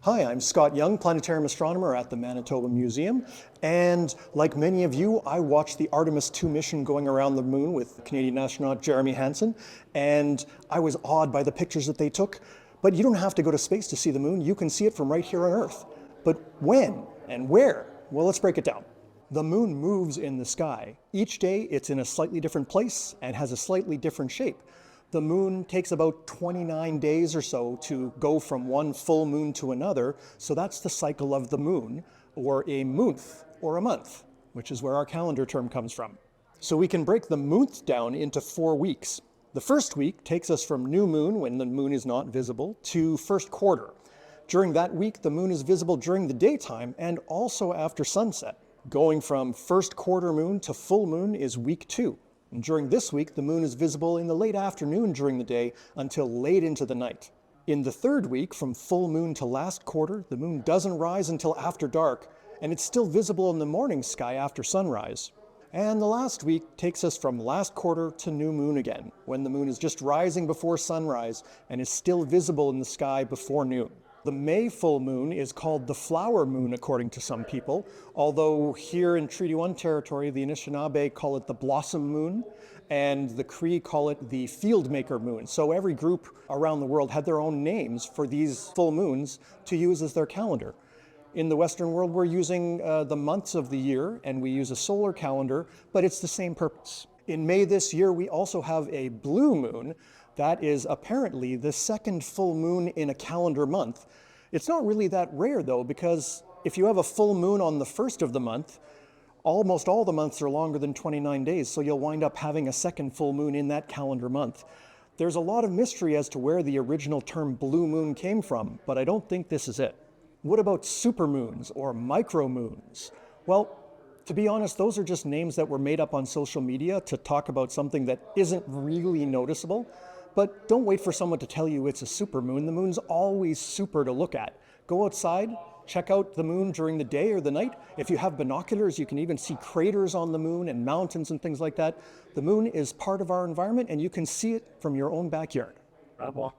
Hi, I'm Scott Young, Planetarium Astronomer at the Manitoba Museum, and like many of you, I watched the Artemis II mission going around the moon with Canadian astronaut Jeremy Hansen, and I was awed by the pictures that they took. But you don't have to go to space to see the moon, you can see it from right here on Earth. But when and where? Well, let's break it down. The moon moves in the sky. Each day it's in a slightly different place and has a slightly different shape. The moon takes about 29 days or so to go from one full moon to another, so that's the cycle of the moon, or a moonth, or a month, which is where our calendar term comes from. So we can break the moonth down into 4 weeks. The first week takes us from new moon, when the moon is not visible, to first quarter. During that week, the moon is visible during the daytime and also after sunset. Going from first quarter moon to full moon is week 2. And during this week, the moon is visible in the late afternoon during the day until late into the night. In the third week, from full moon to last quarter, the moon doesn't rise until after dark, and it's still visible in the morning sky after sunrise. And the last week takes us from last quarter to new moon again, when the moon is just rising before sunrise and is still visible in the sky before noon. The May full moon is called the flower moon, according to some people, although here in Treaty 1 territory, the Anishinaabe call it the blossom moon, and the Cree call it the field maker moon. So every group around the world had their own names for these full moons to use as their calendar. In the Western world, we're using the months of the year, and we use a solar calendar, but it's the same purpose. In May this year, we also have a blue moon. That is apparently the second full moon in a calendar month. It's not really that rare though, because if you have a full moon on the first of the month, almost all the months are longer than 29 days, so you'll wind up having a second full moon in that calendar month. There's a lot of mystery as to where the original term blue moon came from, but I don't think this is it. What about supermoons or micromoons? Well, to be honest, those are just names that were made up on social media to talk about something that isn't really noticeable. But don't wait for someone to tell you it's a supermoon. The moon's always super to look at. Go outside, check out the moon during the day or the night. If you have binoculars, you can even see craters on the moon and mountains and things like that. The moon is part of our environment, and you can see it from your own backyard. Bravo.